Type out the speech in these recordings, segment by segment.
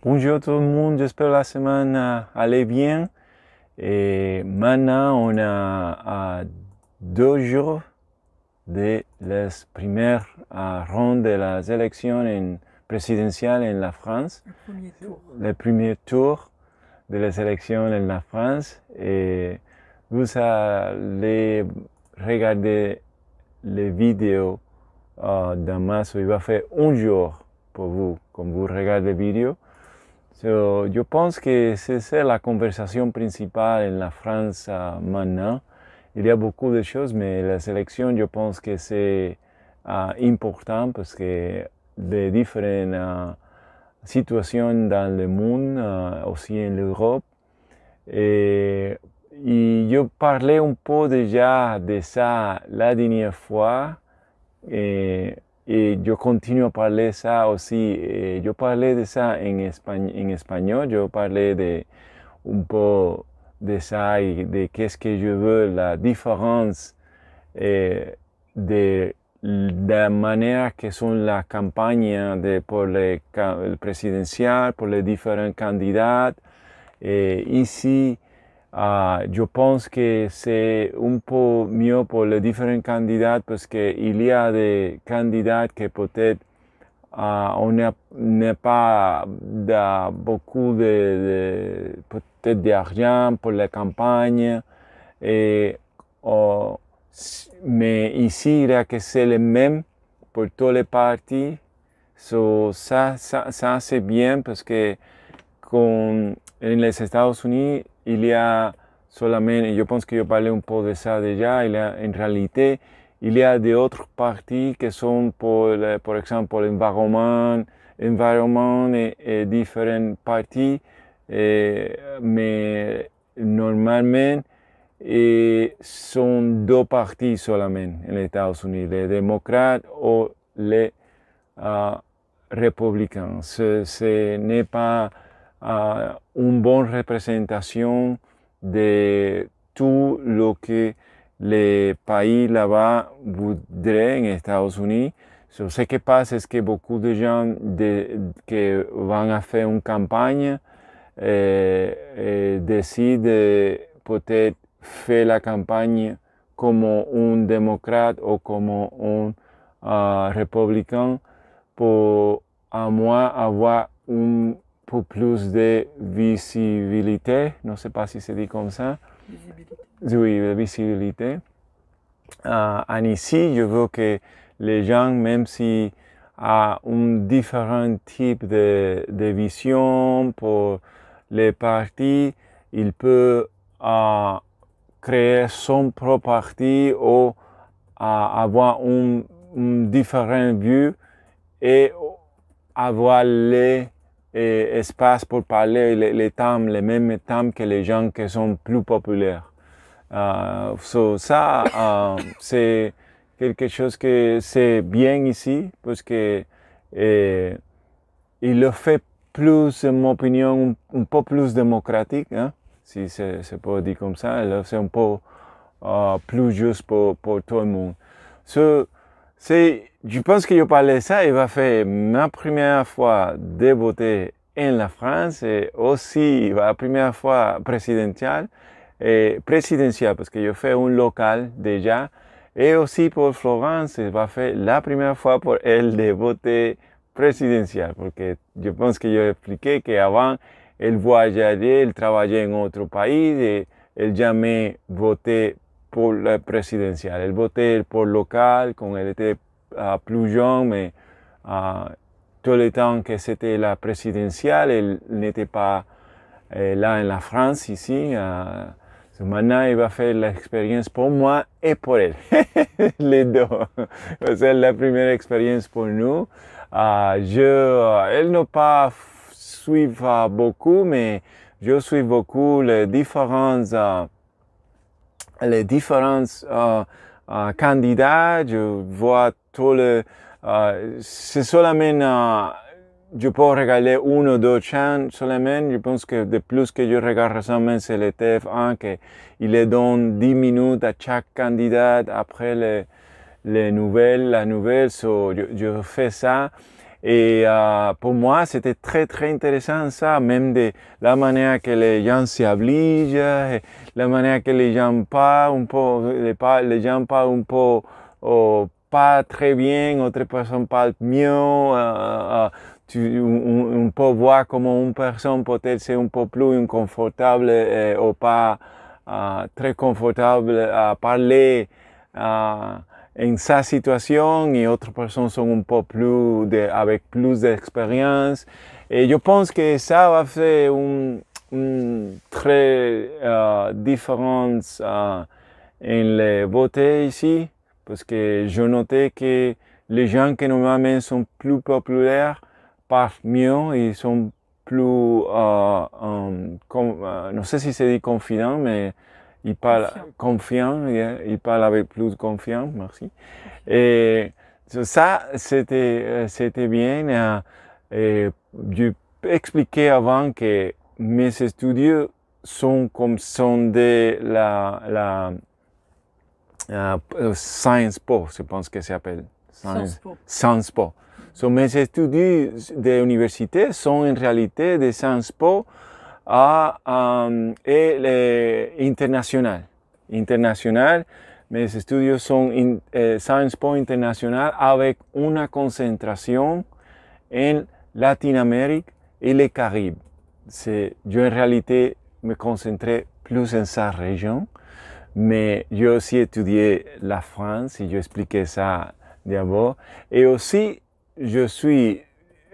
Bonjour tout le monde, j'espère que la semaine allait bien. Et maintenant, on a 2 jours de la première ronde de las élections présidentielles en la France. Le premier tour. Le premier tour de las élections en la France. Et vous allez regarder les vidéos d'Amas. Il va faire un jour pour vous, comme vous regardez les vidéos. Je pense que c'est la conversation principale en la France maintenant. Il y a beaucoup de choses, mais la sélection, je pense que c'est important parce que les différentes situations dans le monde, aussi en Europe. Et je parlais un peu déjà de ça la dernière fois. Et yo continúo a parler de ça aussi. Yo parlais de ça en espagnol. Yo parlais de un peu de ça y de qu'est-ce que je veux, la différence de la manière que sont la campagne pour le présidentiel, pour les différents candidats. Et ici, je pense que c'est un peu mieux pour les différents candidats parce qu'il y a des candidats que peut-être on n'a pas beaucoup peut-être d'argent pour la campagne. Et, mais ici, il y a que c'est le même pour tous les partis. Ça c'est bien parce que en les États-Unis, il y a solamente, je pense que je parlais un peu de ça déjà, en réalité, il y a d'autres partis qui sont par exemple, pour l'environnement et différents partis, mais normalement, sont deux partis seulement en les États-Unis, les démocrates ou les républicains. Ce n'est pas une bonne représentation de tout ce que les pays là-bas voudraient en États-Unis. Ce qui passe, c'est que beaucoup de gens qui vont faire une campagne décident peut-être faire la campagne comme un démocrate ou comme un républicain pour à moi avoir un peu plus de visibilité, non sais pas si c'est dit comme ça. Visibilité. Oui, de visibilité. Ici, je veux que les gens, même si a un différent type de vision pour les partis, ils peuvent créer son propre parti ou avoir un différent vue et avoir l'espace pour parler les mêmes thèmes que les gens qui sont plus populaires. C'est quelque chose que c'est bien ici parce que il le fait plus, en mon opinion, un peu plus démocratique, hein, si c'est peut dire comme ça. C'est un peu plus juste pour tout le monde. Je pense que je parlais de ça, il va faire ma première fois de voter en la France et aussi la première fois présidentielle parce que je fais un local déjà. Et aussi pour Florence, il va faire la première fois pour elle de voter présidentiel, parce que je pense que j'ai expliqué qu'avant, elle voyageait, elle travaillait en autre pays et elle jamais votait pour le présidentiel. Elle votait pour le local quand elle était plus jeune, mais tout le temps que c'était la présidentielle, elle n'était pas là en la France, ici. Maintenant, il va faire l'expérience pour moi et pour elle. Les deux. C'est la première expérience pour nous. Elle n'a pas suivi beaucoup, mais je suis beaucoup les différents candidats. Je vois tous les. C'est seulement. Je peux regarder une ou deux chaînes seulement. Je pense que de plus que je regarde récemment, c'est le TF1 qu'il donne 10 minutes à chaque candidat après les nouvelles, la nouvelle. Je fais ça. Et pour moi, c'était très, très intéressant ça, même de la manière que les gens s'obligent, la manière que les gens parlent un peu, les gens parlent un peu pas très bien, d'autres personnes parlent mieux. On peut voir comment une personne peut-être c'est un peu plus inconfortable ou pas très confortable à parler en sa situation et d'autres personnes sont un peu plus avec plus d'expérience. Et je pense que ça va faire une très différence en les votes ici, parce que je notais que les gens qui normalement sont plus populaires parlent mieux, ils sont plus, non sais si c'est dit confident, mais ils parlent confiant, ils parlent avec plus de confiance, merci. Et ça, c'était bien. Et je expliquais avant que mes études sont de Sciences Po, je pense que ça s'appelle. Sciences Po. So, mes études de l'université sont en réalité de Sciences Po et international. International, mes études sont Sciences Po International avec una concentración en Latinoamérica et les Caraïbes. Yo en réalité me concentré plus en sa région, mais j'ai aussi étudié la France et j'expliquais ça d'abord. Et aussi, je suis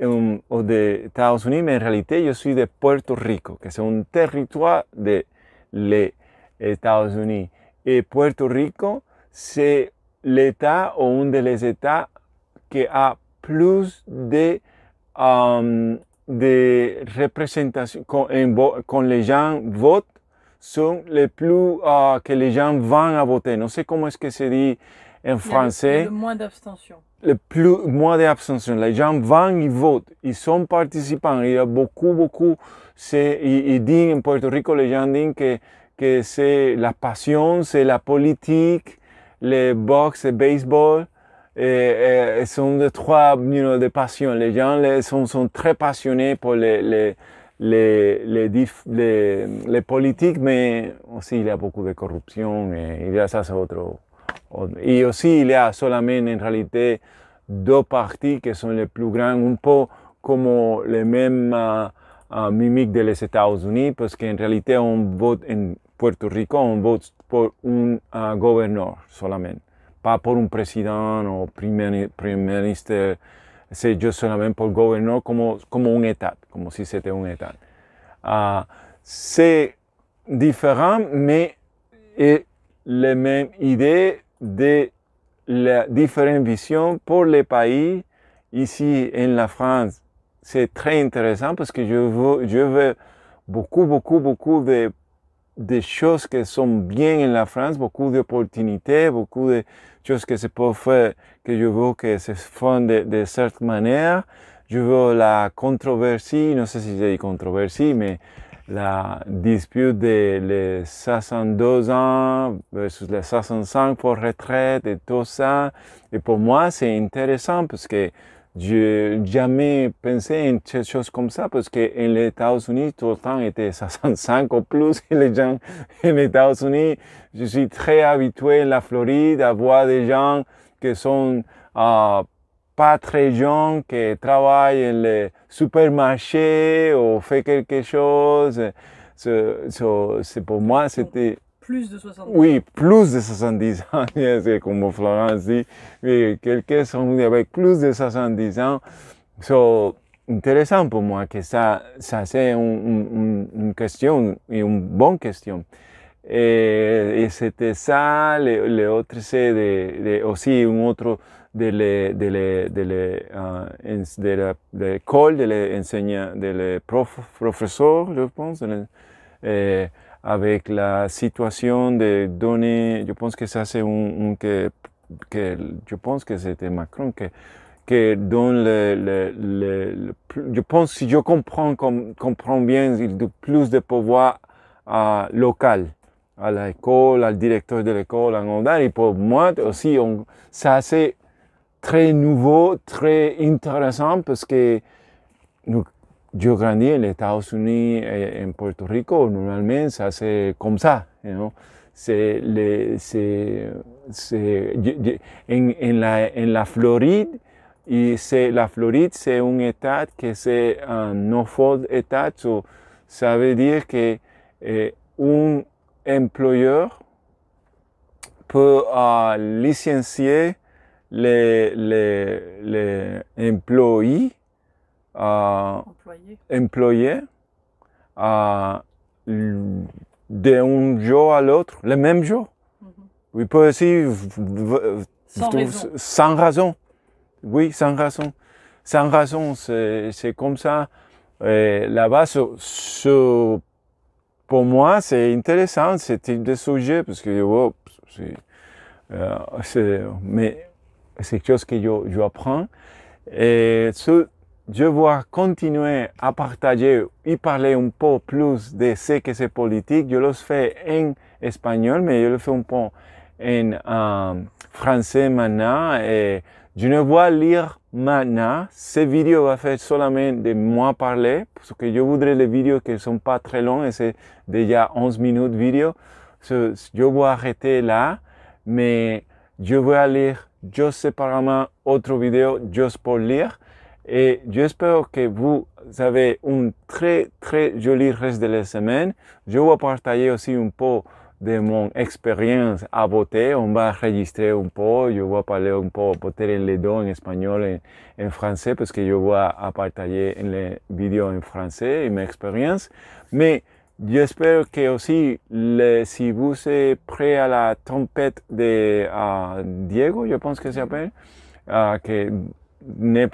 des États-Unis, mais en réalité, je suis de Puerto Rico, que c'est un territoire des États-Unis. Et Puerto Rico, c'est l'État ou un des États qui a plus de représentations quand les gens votent sont les plus que les gens vont à voter. Non sais comment est-ce que se dit en français. Le moins d'abstention. Le plus moins d'abstention. Les gens vont, ils votent, ils sont participants. Il y a beaucoup. Ils disent en Puerto Rico, les gens disent que c'est la passion, c'est la politique, le boxe, le baseball. Sont de trois de passion. Les gens sont très passionnés pour les politiques, mais aussi il y a beaucoup de corruption et il y a ça c'est autre. Et aussi il y a seulement en réalité deux partis qui sont les plus grands, un peu comme les mêmes mimiques des États-Unis, parce qu'en réalité on vote en Puerto Rico, on vote pour un gouverneur seulement. Pas pour un président ou premier ministre, c'est juste seulement pour le gouverneur comme un État, comme si c'était un État. C'est différent, mais la même idée de la différente vision pour les pays. Ici, en la France, c'est très intéressant parce que je veux beaucoup de choses qui sont bien en la France, beaucoup d'opportunités, beaucoup de choses que se peuvent faire, que je veux que se fassent de certaine manière. Je veux la controversie, non sais si c'est controversie, mais la dispute des 62 ans versus les 65 pour retraite et tout ça. Et pour moi, c'est intéressant parce que je n'ai jamais pensé en quelque chose comme ça parce que en les États-Unis, tout le temps était 65 ou plus. Et les gens en les États-Unis, je suis très habitué en la Floride à voir des gens qui sont pas très jeunes, qui travaillent dans les supermarchés ou font quelque chose. C'est pour moi, c'était... Plus de 70 ans. Oui, plus de 70 ans, c'est comme Florence dit, mais quelqu'un sont avec plus de 70 ans. C'est intéressant pour moi que ça c'est une question, une bonne question. Et c'était ça, le autre c'est aussi un autre de l'école, de l'enseignant, de professeur, je pense. Avec la situation de donner, je pense que ça c'est que je pense que c'était Macron que donne je pense si je comprends bien, il donne plus de pouvoir local à l'école, al directeur de l'école en Hollande. Et pour moi aussi, ça c'est très nouveau, très intéressant parce que je grandis aux États-Unis et en Puerto Rico, normalement, ça c'est comme ça. You know? En la Floride, la Floride, c'est un État que c'est un no-fault État. Ça veut dire que un employeur peut licencier les employés employés d'un jour à l'autre, le même jour. Oui, peut aussi sans raison. Oui, sans raison. Sans raison, c'est comme ça. Là-bas, pour moi, c'est intéressant ce type de sujet parce que mais c'est quelque chose que je apprends. Et je vais continuer à partager et parler un peu plus de ce que c'est politique. Je le fais en espagnol, mais je le fais un peu en français maintenant. Et je ne vais lire maintenant. Ces vidéos va faire seulement de moi parler, parce que je voudrais les vidéos qui ne sont pas très longues, et c'est déjà 11 minutes vidéo. Je vais arrêter là, mais je vais lire juste séparément autre vidéo juste pour lire. Et j'espère que vous avez un très très joli reste de la semaine. Je vais partager aussi un peu de mon expérience à voter. On va enregistrer un peu. Je vais parler un peu peut-être les deux en espagnol et en français parce que je vais partager les vidéos en français et mes expériences. Mais j'espère que aussi, si vous êtes prêt à la trompette de Diego, je pense que ça s'appelle, que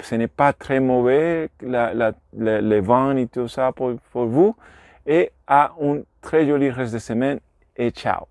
ce n'est pas très mauvais, les vents et tout ça pour vous. Et à un très joli reste de semaine et ciao.